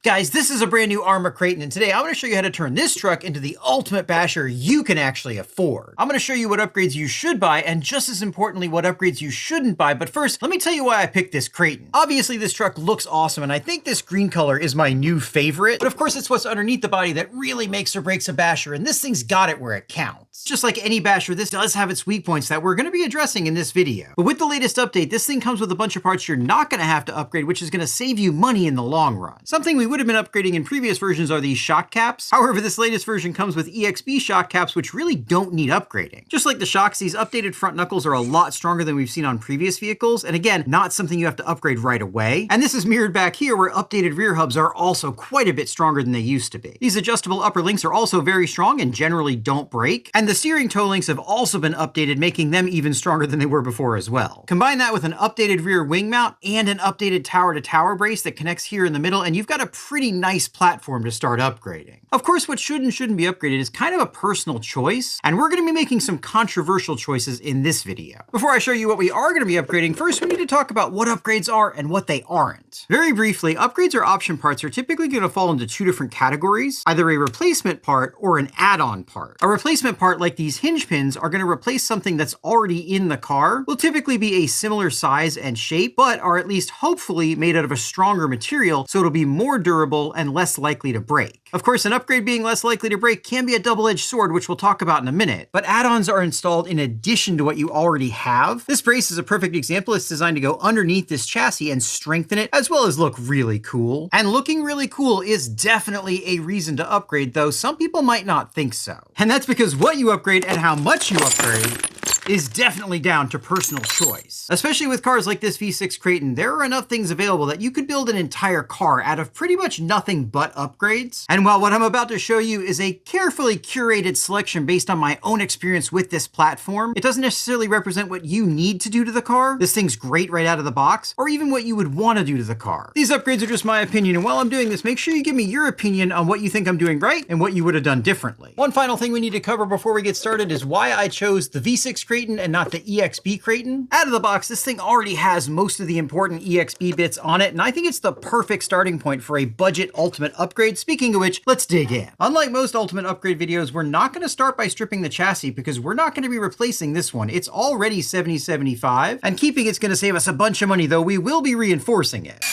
Guys, this is a brand new Arma Kraton, and today I'm going to show you how to turn this truck into the ultimate basher you can actually afford. I'm going to show you what upgrades you should buy, and just as importantly, what upgrades you shouldn't buy. But first, let me tell you why I picked this Kraton. Obviously, this truck looks awesome, and I think this green color is my new favorite. But of course, it's what's underneath the body that really makes or breaks a basher, and this thing's got it where it counts. Just like any basher, this does have its weak points that we're going to be addressing in this video. But with the latest update, this thing comes with a bunch of parts you're not going to have to upgrade, which is going to save you money in the long run. Something we would have been upgrading in previous versions are these shock caps. However, this latest version comes with EXP shock caps, which really don't need upgrading. Just like the shocks, these updated front knuckles are a lot stronger than we've seen on previous vehicles, and again, not something you have to upgrade right away. And this is mirrored back here, where updated rear hubs are also quite a bit stronger than they used to be. These adjustable upper links are also very strong and generally don't break, and the steering toe links have also been updated, making them even stronger than they were before as well. Combine that with an updated rear wing mount and an updated tower-to-tower brace that connects here in the middle, and you've got a pretty nice platform to start upgrading. Of course, what should and shouldn't be upgraded is kind of a personal choice, and we're going to be making some controversial choices in this video. Before I show you what we are going to be upgrading, first we need to talk about what upgrades are and what they aren't. Very briefly, upgrades or option parts are typically going to fall into two different categories, either a replacement part or an add-on part. A replacement part, like these hinge pins, are going to replace something that's already in the car, will typically be a similar size and shape, but are at least hopefully made out of a stronger material, so it'll be more durable and less likely to break. Of course, an upgrade being less likely to break can be a double-edged sword, which we'll talk about in a minute, but add-ons are installed in addition to what you already have. This brace is a perfect example. It's designed to go underneath this chassis and strengthen it, as well as look really cool. And looking really cool is definitely a reason to upgrade, though some people might not think so. And that's because what you upgrade and how much you upgrade is definitely down to personal choice. Especially with cars like this V6 Kraton, there are enough things available that you could build an entire car out of pretty much nothing but upgrades. And while what I'm about to show you is a carefully curated selection based on my own experience with this platform, it doesn't necessarily represent what you need to do to the car. This thing's great right out of the box, or even what you would want to do to the car. These upgrades are just my opinion, and while I'm doing this, make sure you give me your opinion on what you think I'm doing right and what you would have done differently. One final thing we need to cover before we get started is why I chose the V6 Kraton and not the EXP Kraton. Out of the box, this thing already has most of the important EXP bits on it, and I think it's the perfect starting point for a budget ultimate upgrade. Speaking of which, let's dig in. Unlike most ultimate upgrade videos, we're not going to start by stripping the chassis because we're not going to be replacing this one. It's already 7075, and keeping it's going to save us a bunch of money, though we will be reinforcing it.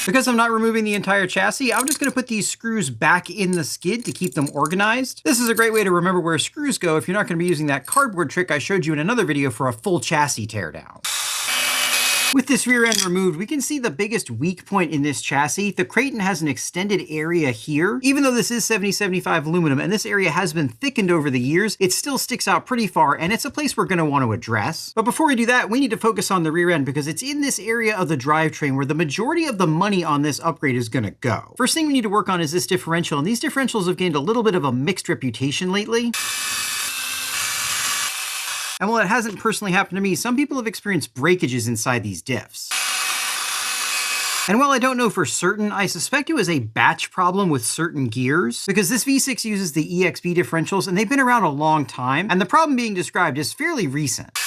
Because I'm not removing the entire chassis, I'm just going to put these screws back in the skid to keep them organized. This is a great way to remember where screws go if you're not going to be using that cardboard trick I showed you in another video for a full chassis teardown. With this rear end removed, we can see the biggest weak point in this chassis. The Kraton has an extended area here. Even though this is 7075 aluminum and this area has been thickened over the years, it still sticks out pretty far, and it's a place we're going to want to address. But before we do that, we need to focus on the rear end because it's in this area of the drivetrain where the majority of the money on this upgrade is going to go. First thing we need to work on is this differential, and these differentials have gained a little bit of a mixed reputation lately. And while it hasn't personally happened to me, some people have experienced breakages inside these diffs. And while I don't know for certain, I suspect it was a batch problem with certain gears, because this V6 uses the EXP differentials and they've been around a long time, and the problem being described is fairly recent.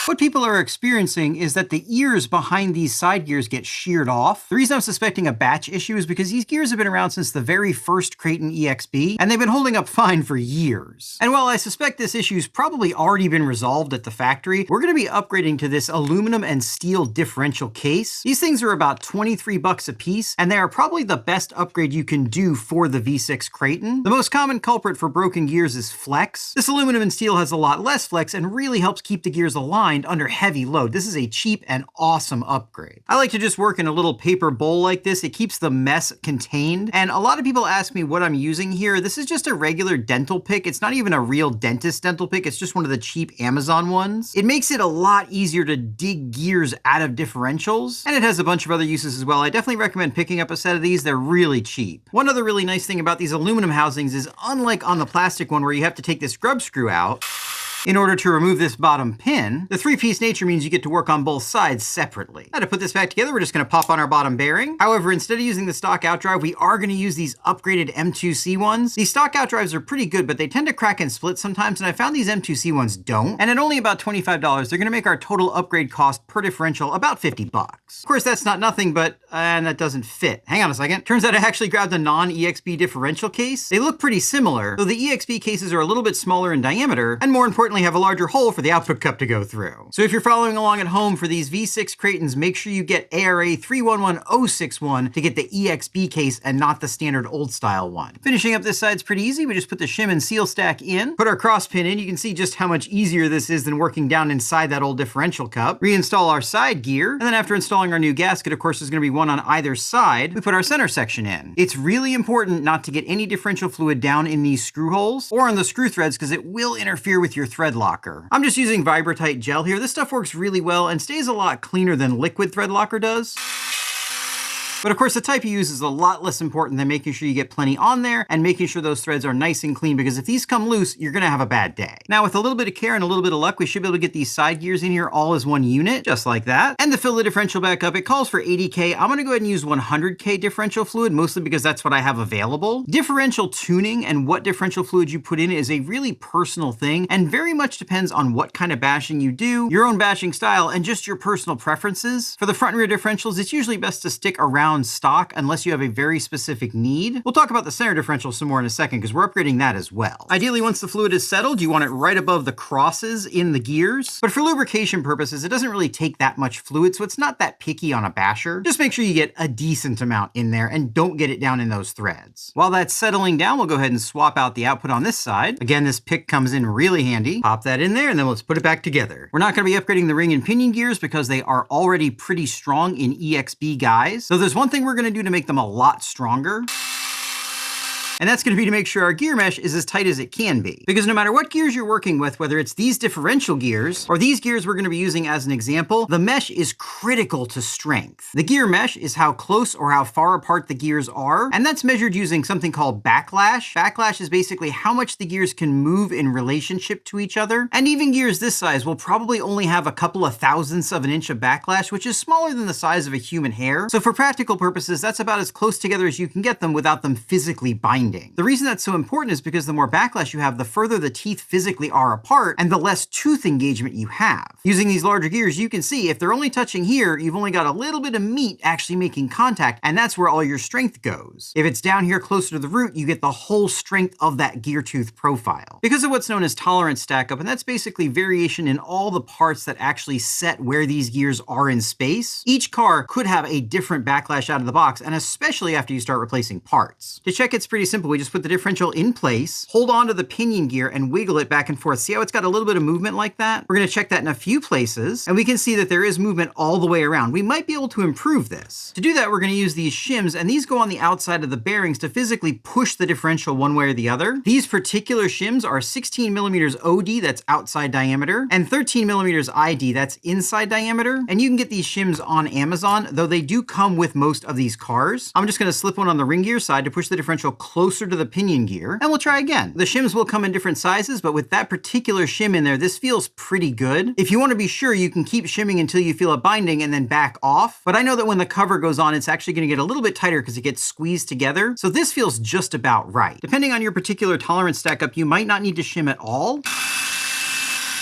What people are experiencing is that the ears behind these side gears get sheared off. The reason I'm suspecting a batch issue is because these gears have been around since the very first Kraton EXP, and they've been holding up fine for years. And while I suspect this issue's probably already been resolved at the factory, we're going to be upgrading to this aluminum and steel differential case. These things are about 23 bucks a piece, and they are probably the best upgrade you can do for the V6 Kraton. The most common culprit for broken gears is flex. This aluminum and steel has a lot less flex and really helps keep the gears aligned under heavy load. This is a cheap and awesome upgrade. I like to just work in a little paper bowl like this. It keeps the mess contained. And a lot of people ask me what I'm using here. This is just a regular dental pick. It's not even a real dentist dental pick. It's just one of the cheap Amazon ones. It makes it a lot easier to dig gears out of differentials. And it has a bunch of other uses as well. I definitely recommend picking up a set of these. They're really cheap. One other really nice thing about these aluminum housings is, unlike on the plastic one where you have to take this grub screw out, In order to remove this bottom pin, the three-piece nature means you get to work on both sides separately. Now to put this back together, we're just going to pop on our bottom bearing. However, instead of using the stock outdrive, we are going to use these upgraded M2C ones. These stock outdrives are pretty good, but they tend to crack and split sometimes, and I found these M2C ones don't. And at only about $25, they're going to make our total upgrade cost per differential about 50 bucks. Of course, that's not nothing, but that doesn't fit. Hang on a second. Turns out I actually grabbed a non-EXP differential case. They look pretty similar, though the EXP cases are a little bit smaller in diameter, and more importantly, have a larger hole for the output cup to go through. So if you're following along at home for these V6 Kratons, make sure you get ARA 311061 to get the EXP case and not the standard old style one. Finishing up this side's pretty easy. We just put the shim and seal stack in, put our cross pin in. You can see just how much easier this is than working down inside that old differential cup. Reinstall our side gear, and then after installing our new gasket, of course, there's going to be one on either side, we put our center section in. It's really important not to get any differential fluid down in these screw holes or on the screw threads because it will interfere with your thread locker. I'm just using Vibratite gel here. This stuff works really well and stays a lot cleaner than liquid thread locker does. But of course, the type you use is a lot less important than making sure you get plenty on there and making sure those threads are nice and clean, because if these come loose, you're gonna have a bad day. Now, with a little bit of care and a little bit of luck, we should be able to get these side gears in here all as one unit, just like that. And to fill the differential back up, it calls for 80K. I'm gonna go ahead and use 100K differential fluid, mostly because that's what I have available. Differential tuning and what differential fluid you put in is a really personal thing and very much depends on what kind of bashing you do, your own bashing style, and just your personal preferences. For the front and rear differentials, it's usually best to stick around stock unless you have a very specific need. We'll talk about the center differential some more in a second because we're upgrading that as well. Ideally, once the fluid is settled, you want it right above the crosses in the gears. But for lubrication purposes, it doesn't really take that much fluid, so it's not that picky on a basher. Just make sure you get a decent amount in there and don't get it down in those threads. While that's settling down, we'll go ahead and swap out the output on this side. Again, this pick comes in really handy. Pop that in there and then let's put it back together. We're not going to be upgrading the ring and pinion gears because they are already pretty strong in EXP guys. So there's one thing we're going to do to make them a lot stronger. And that's going to be to make sure our gear mesh is as tight as it can be. Because no matter what gears you're working with, whether it's these differential gears or these gears we're going to be using as an example, the mesh is critical to strength. The gear mesh is how close or how far apart the gears are, and that's measured using something called backlash. Backlash is basically how much the gears can move in relationship to each other. And even gears this size will probably only have a couple of thousandths of an inch of backlash, which is smaller than the size of a human hair. So for practical purposes, that's about as close together as you can get them without them physically binding. The reason that's so important is because the more backlash you have, the further the teeth physically are apart and the less tooth engagement you have. Using these larger gears, you can see if they're only touching here, you've only got a little bit of meat actually making contact, and that's where all your strength goes. If it's down here closer to the root, you get the whole strength of that gear tooth profile. Because of what's known as tolerance stack up, and that's basically variation in all the parts that actually set where these gears are in space, each car could have a different backlash out of the box, and especially after you start replacing parts. To check, it's pretty simple. We just put the differential in place, hold on to the pinion gear, and wiggle it back and forth. See how it's got a little bit of movement like that? We're going to check that in a few places, and we can see that there is movement all the way around. We might be able to improve this. To do that, we're going to use these shims, and these go on the outside of the bearings to physically push the differential one way or the other. These particular shims are 16 millimeters OD, that's outside diameter, and 13 millimeters ID, that's inside diameter. And you can get these shims on Amazon, though they do come with most of these cars. I'm just going to slip one on the ring gear side to push the differential closer to the pinion gear, and we'll try again. The shims will come in different sizes, but with that particular shim in there, this feels pretty good. If you want to be sure, you can keep shimming until you feel a binding and then back off. But I know that when the cover goes on, it's actually going to get a little bit tighter because it gets squeezed together. So this feels just about right. Depending on your particular tolerance stack up, you might not need to shim at all.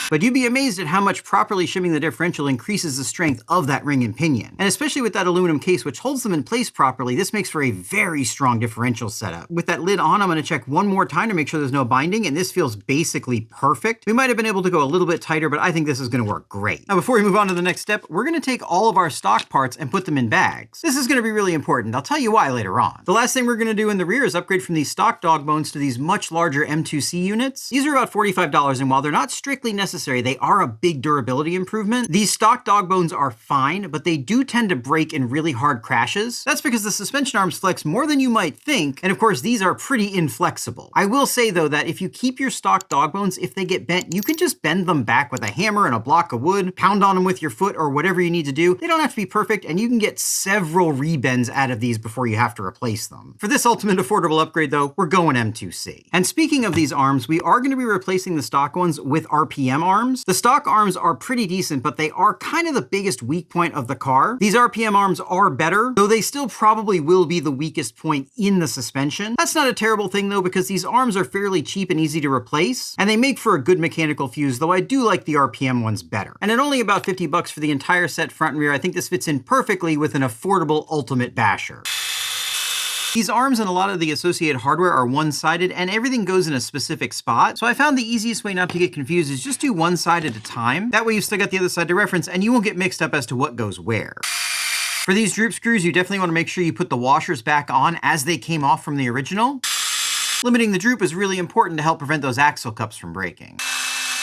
But you'd be amazed at how much properly shimming the differential increases the strength of that ring and pinion. And especially with that aluminum case, which holds them in place properly, this makes for a very strong differential setup. With that lid on, I'm going to check one more time to make sure there's no binding, and this feels basically perfect. We might have been able to go a little bit tighter, but I think this is going to work great. Now, before we move on to the next step, we're going to take all of our stock parts and put them in bags. This is going to be really important. I'll tell you why later on. The last thing we're going to do in the rear is upgrade from these stock dog bones to these much larger M2C units. These are about $45, and while they're not strictly necessary necessary, they are a big durability improvement. These stock dog bones are fine, but they do tend to break in really hard crashes. That's because the suspension arms flex more than you might think, and of course these are pretty inflexible. I will say though that if you keep your stock dog bones, if they get bent, you can just bend them back with a hammer and a block of wood, pound on them with your foot or whatever you need to do. They don't have to be perfect, and you can get several rebends out of these before you have to replace them. For this ultimate affordable upgrade though, we're going M2C. And speaking of these arms, we are going to be replacing the stock ones with RPM arms. The stock arms are pretty decent, but they are kind of the biggest weak point of the car. These RPM arms are better, though they still probably will be the weakest point in the suspension. That's not a terrible thing though, because these arms are fairly cheap and easy to replace, and they make for a good mechanical fuse, though I do like the RPM ones better. And at only about 50 bucks for the entire set front and rear, I think this fits in perfectly with an affordable ultimate basher. These arms and a lot of the associated hardware are one-sided, and everything goes in a specific spot. So I found the easiest way not to get confused is just do one side at a time. That way you've still got the other side to reference, and you won't get mixed up as to what goes where. For these droop screws, you definitely want to make sure you put the washers back on as they came off from the original. Limiting the droop is really important to help prevent those axle cups from breaking.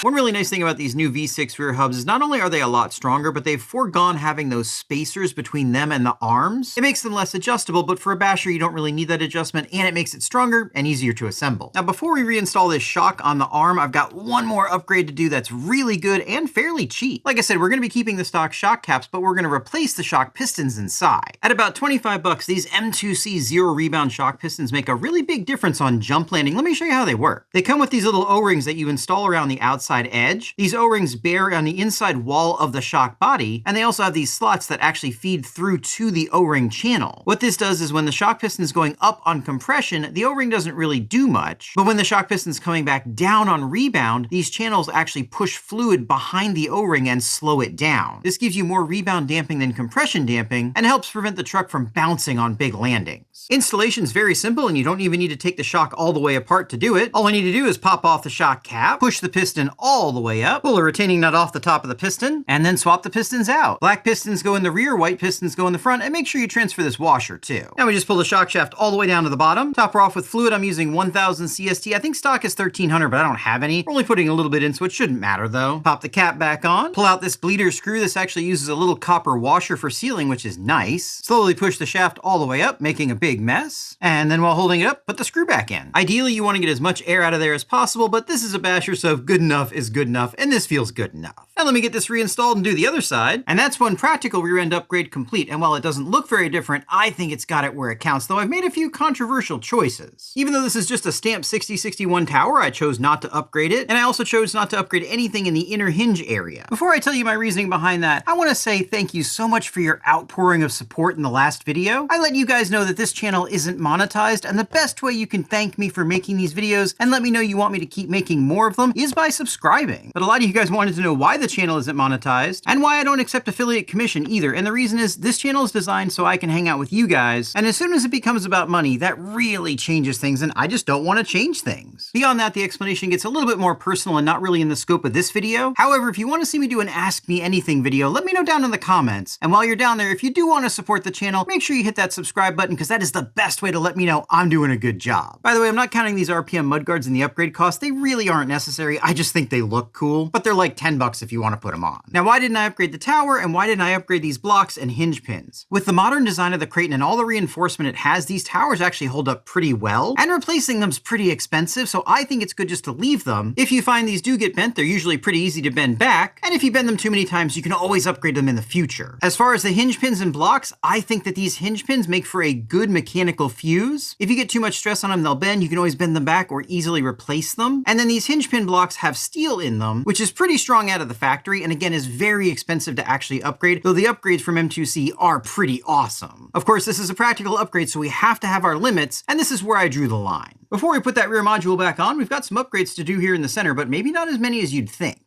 One really nice thing about these new V6 rear hubs is not only are they a lot stronger, but they've foregone having those spacers between them and the arms. It makes them less adjustable, but for a basher, you don't really need that adjustment, and it makes it stronger and easier to assemble. Now, before we reinstall this shock on the arm, I've got one more upgrade to do that's really good and fairly cheap. Like I said, we're going to be keeping the stock shock caps, but we're going to replace the shock pistons inside. At about 25 bucks, these M2C zero rebound shock pistons make a really big difference on jump landing. Let me show you how they work. They come with these little O-rings that you install around the outside edge. These O-rings bear on the inside wall of the shock body, and they also have these slots that actually feed through to the O-ring channel. What this does is when the shock piston is going up on compression, the O-ring doesn't really do much, but when the shock piston is coming back down on rebound, these channels actually push fluid behind the O-ring and slow it down. This gives you more rebound damping than compression damping, and helps prevent the truck from bouncing on big landings. Installation is very simple, and you don't even need to take the shock all the way apart to do it. All I need to do is pop off the shock cap, push the piston all the way up, pull a retaining nut off the top of the piston, and then swap the pistons out. Black pistons go in the rear, white pistons go in the front, and make sure you transfer this washer too. Now we just pull the shock shaft all the way down to the bottom, top her off with fluid. I'm using 1000 CST. I think stock is 1300, but I don't have any. We're only putting a little bit in, so it shouldn't matter though. Pop the cap back on, pull out this bleeder screw. This actually uses a little copper washer for sealing, which is nice. Slowly push the shaft all the way up, making a big mess. And then while holding it up, put the screw back in. Ideally, you want to get as much air out of there as possible, but this is a basher, so good enough is good enough, and this feels good enough. Now let me get this reinstalled and do the other side. And that's one practical rear end upgrade complete. And while it doesn't look very different, I think it's got it where it counts, though I've made a few controversial choices. Even though this is just a stamped 6061 tower, I chose not to upgrade it. And I also chose not to upgrade anything in the inner hinge area. Before I tell you my reasoning behind that, I want to say thank you so much for your outpouring of support in the last video. I let you guys know that this channel isn't monetized, and the best way you can thank me for making these videos and let me know you want me to keep making more of them is by subscribing. But a lot of you guys wanted to know why the channel isn't monetized and why I don't accept affiliate commission either. And the reason is this channel is designed so I can hang out with you guys. And as soon as it becomes about money, that really changes things, and I just don't want to change things. Beyond that, the explanation gets a little bit more personal and not really in the scope of this video. However, if you want to see me do an Ask Me Anything video, let me know down in the comments. And while you're down there, if you do want to support the channel, make sure you hit that subscribe button, because that is the best way to let me know I'm doing a good job. By the way, I'm not counting these RPM mudguards in the upgrade cost. They really aren't necessary. I just think they look cool, but they're like 10 bucks if you want to put them on. Now, why didn't I upgrade the tower, and why didn't I upgrade these blocks and hinge pins? With the modern design of the Kraton and all the reinforcement it has, these towers actually hold up pretty well, and replacing them's pretty expensive, so I think it's good just to leave them. If you find these do get bent, they're usually pretty easy to bend back, and if you bend them too many times, you can always upgrade them in the future. As far as the hinge pins and blocks, I think that these hinge pins make for a good mechanical fuse. If you get too much stress on them, they'll bend. You can always bend them back or easily replace them. And then these hinge pin blocks have steel in them, which is pretty strong out of the factory, and again is very expensive to actually upgrade, though the upgrades from M2C are pretty awesome. Of course, this is a practical upgrade, so we have to have our limits, and this is where I drew the line. Before we put that rear module back on, we've got some upgrades to do here in the center, but maybe not as many as you'd think.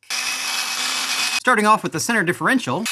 Starting off with the center differential.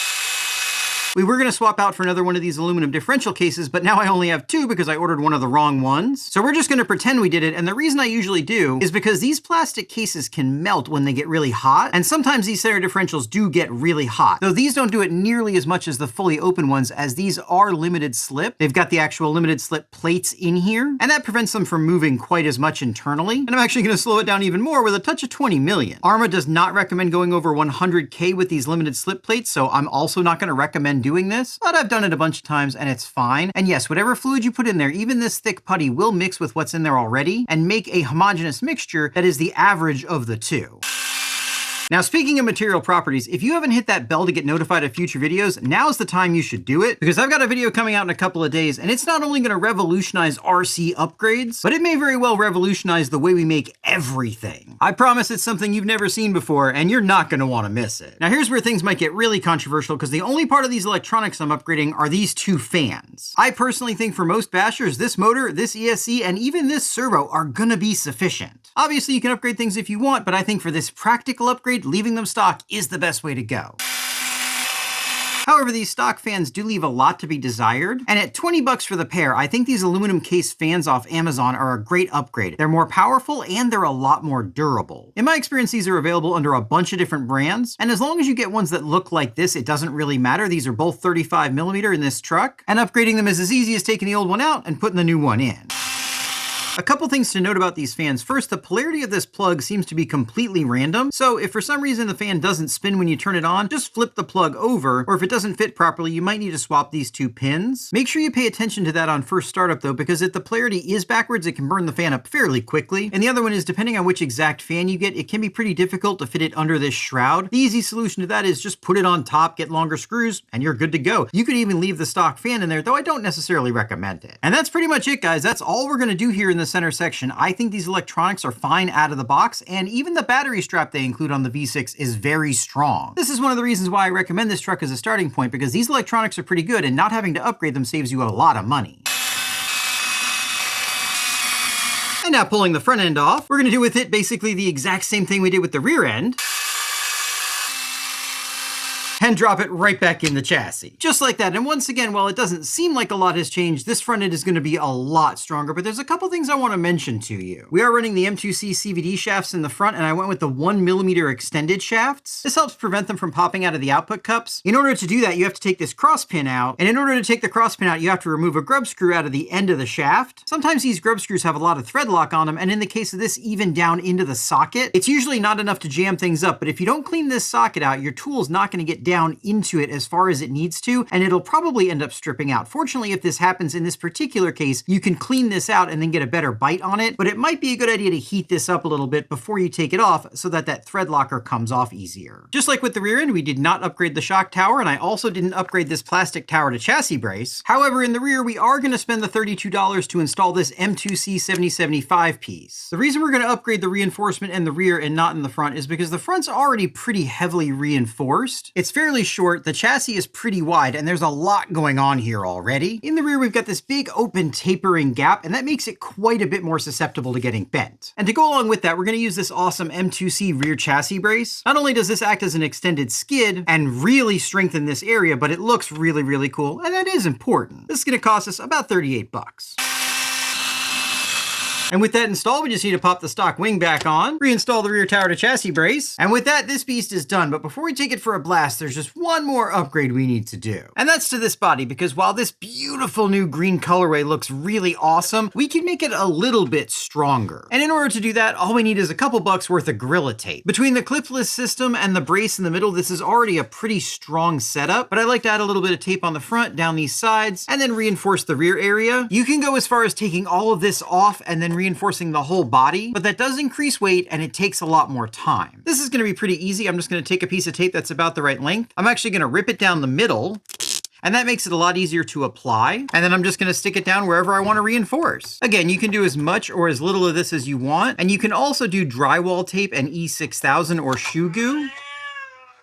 We were gonna swap out for another one of these aluminum differential cases, but now I only have two because I ordered one of the wrong ones. So we're just gonna pretend we did it, and the reason I usually do is because these plastic cases can melt when they get really hot, and sometimes these center differentials do get really hot. Though these don't do it nearly as much as the fully open ones, as these are limited slip. They've got the actual limited slip plates in here, and that prevents them from moving quite as much internally. And I'm actually gonna slow it down even more with a touch of 20 million. Arma does not recommend going over 100K with these limited slip plates, so I'm also not gonna recommend doing this, but I've done it a bunch of times and it's fine. And yes, whatever fluid you put in there, even this thick putty will mix with what's in there already and make a homogeneous mixture that is the average of the two. Now, speaking of material properties, if you haven't hit that bell to get notified of future videos, now's the time you should do it, because I've got a video coming out in a couple of days, and it's not only going to revolutionize RC upgrades, but it may very well revolutionize the way we make everything. I promise it's something you've never seen before, and you're not going to want to miss it. Now, here's where things might get really controversial, because the only part of these electronics I'm upgrading are these two fans. I personally think for most bashers, this motor, this ESC, and even this servo are going to be sufficient. Obviously, you can upgrade things if you want, but I think for this practical upgrade, leaving them stock is the best way to go. However, these stock fans do leave a lot to be desired, and at 20 bucks for the pair, I think these aluminum case fans off Amazon are a great upgrade. They're more powerful and they're a lot more durable. In my experience, these are available under a bunch of different brands, and as long as you get ones that look like this, it doesn't really matter. These are both 35mm in this truck, and upgrading them is as easy as taking the old one out and putting the new one in. A couple things to note about these fans. First, the polarity of this plug seems to be completely random, so if for some reason the fan doesn't spin when you turn it on, just flip the plug over, or if it doesn't fit properly, you might need to swap these two pins. Make sure you pay attention to that on first startup though, because if the polarity is backwards, it can burn the fan up fairly quickly. And the other one is, depending on which exact fan you get, it can be pretty difficult to fit it under this shroud. The easy solution to that is just put it on top, get longer screws, and you're good to go. You could even leave the stock fan in there, though I don't necessarily recommend it. And that's pretty much it, guys. That's all we're gonna do here in the center section. I think these electronics are fine out of the box, and even the battery strap they include on the V6 is very strong. This is one of the reasons why I recommend this truck as a starting point, because these electronics are pretty good, and not having to upgrade them saves you a lot of money. And now pulling the front end off, we're gonna do with it basically the exact same thing we did with the rear end, and drop it right back in the chassis. Just like that. And once again, while it doesn't seem like a lot has changed, this front end is going to be a lot stronger, but there's a couple things I want to mention to you. We are running the M2C CVD shafts in the front, and I went with the 1mm extended shafts. This helps prevent them from popping out of the output cups. In order to do that, you have to take this cross pin out, and in order to take the cross pin out, you have to remove a grub screw out of the end of the shaft. Sometimes these grub screws have a lot of thread lock on them, and in the case of this, even down into the socket. It's usually not enough to jam things up, but if you don't clean this socket out, your tool's not going to get down into it as far as it needs to, and it'll probably end up stripping out. Fortunately, if this happens in this particular case, you can clean this out and then get a better bite on it, but it might be a good idea to heat this up a little bit before you take it off so that that thread locker comes off easier. Just like with the rear end, we did not upgrade the shock tower, and I also didn't upgrade this plastic tower to chassis brace. However, in the rear, we are going to spend the $32 to install this M2C 7075 piece. The reason we're going to upgrade the reinforcement in the rear and not in the front is because the front's already pretty heavily reinforced. It's fairly short, the chassis is pretty wide, and there's a lot going on here already. In the rear, we've got this big open tapering gap, and that makes it quite a bit more susceptible to getting bent. And to go along with that, we're going to use this awesome M2C rear chassis brace. Not only does this act as an extended skid and really strengthen this area, but it looks really, really cool, and that is important. This is going to cost us about 38 bucks. And with that installed, we just need to pop the stock wing back on, reinstall the rear tower to chassis brace, and with that, this beast is done. But before we take it for a blast, there's just one more upgrade we need to do. And that's to this body, because while this beautiful new green colorway looks really awesome, we can make it a little bit stronger. And in order to do that, all we need is a couple bucks worth of Gorilla Tape. Between the clipless system and the brace in the middle, this is already a pretty strong setup, but I like to add a little bit of tape on the front, down these sides, and then reinforce the rear area. You can go as far as taking all of this off and then reinforcing the whole body, but that does increase weight and it takes a lot more time. This is going to be pretty easy. I'm just going to take a piece of tape that's about the right length. I'm actually going to rip it down the middle, and that makes it a lot easier to apply. And then I'm just going to stick it down wherever I want to reinforce. Again, you can do as much or as little of this as you want, and you can also do drywall tape and E6000 or shoe goo.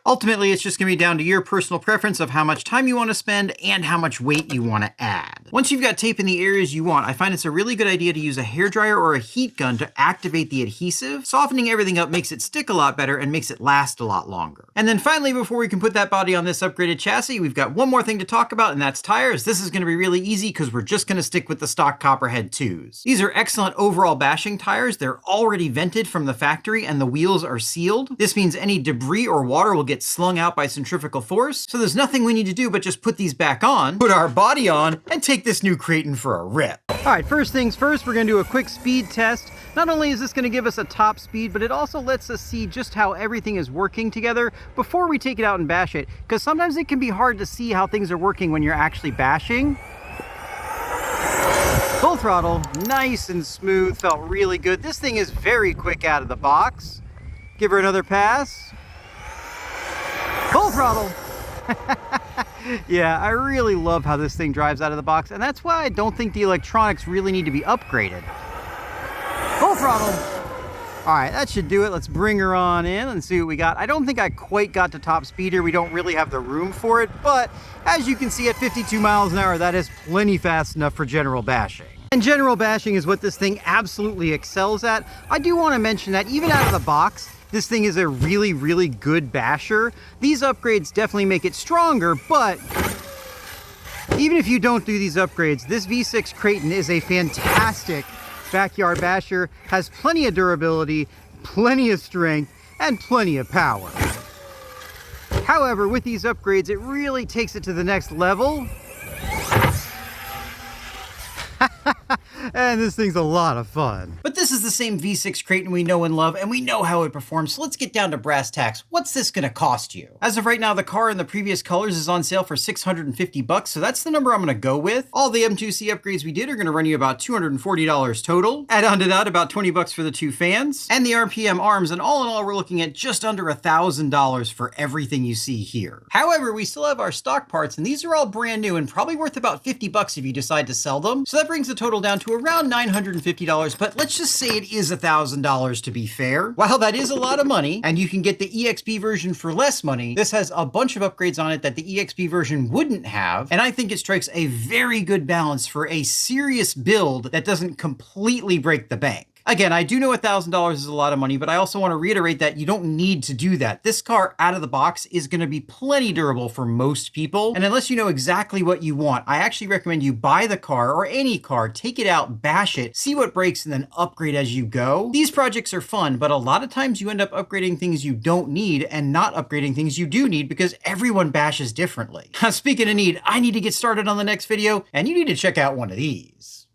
Ultimately, it's just gonna be down to your personal preference of how much time you wanna spend and how much weight you wanna add. Once you've got tape in the areas you want, I find it's a really good idea to use a hairdryer or a heat gun to activate the adhesive. Softening everything up makes it stick a lot better and makes it last a lot longer. And then finally, before we can put that body on this upgraded chassis, we've got one more thing to talk about, and that's tires. This is gonna be really easy because we're just gonna stick with the stock Copperhead 2s. These are excellent overall bashing tires. They're already vented from the factory and the wheels are sealed. This means any debris or water will get slung out by centrifugal force, so there's nothing we need to do but just put these back on, put our body on, and take this new Kraton for a rip. All right, first things first, we're gonna do a quick speed test. Not only is this gonna give us a top speed, but it also lets us see just how everything is working together before we take it out and bash it, because sometimes it can be hard to see how things are working when you're actually bashing. Full throttle, nice and smooth, felt really good. This thing is very quick out of the box. Give her another pass. Full throttle. Yeah, I really love how this thing drives out of the box, and that's why I don't think the electronics really need to be upgraded. Full throttle. All right, that should do it. Let's bring her on in and see what we got. I don't think I quite got to top speed here. We don't really have the room for it, but as you can see at 52 miles an hour, that is plenty fast enough for general bashing. And general bashing is what this thing absolutely excels at. I do want to mention that even out of the box, this thing is a really, really good basher. These upgrades definitely make it stronger, but even if you don't do these upgrades, this V6 Kraton is a fantastic backyard basher, has plenty of durability, plenty of strength, and plenty of power. However, with these upgrades, it really takes it to the next level. And this thing's a lot of fun. But this is the same V6 Kraton we know and love, and we know how it performs, so let's get down to brass tacks. What's this gonna cost you? As of right now, the car in the previous colors is on sale for $650, so that's the number I'm gonna go with. All the M2C upgrades we did are gonna run you about $240 total. Add on to that about $20 for the two fans, and the RPM arms, and all in all, we're looking at just under $1,000 for everything you see here. However, we still have our stock parts, and these are all brand new and probably worth about $50 if you decide to sell them. So that brings the total down to around $950, but let's just say it is $1,000 to be fair. While that is a lot of money, and you can get the EXP version for less money, this has a bunch of upgrades on it that the EXP version wouldn't have, and I think it strikes a very good balance for a serious build that doesn't completely break the bank. Again, I do know $1,000 is a lot of money, but I also want to reiterate that you don't need to do that. This car out of the box is going to be plenty durable for most people. And unless you know exactly what you want, I actually recommend you buy the car or any car, take it out, bash it, see what breaks, and then upgrade as you go. These projects are fun, but a lot of times you end up upgrading things you don't need and not upgrading things you do need because everyone bashes differently. Speaking of need, I need to get started on the next video, and you need to check out one of these.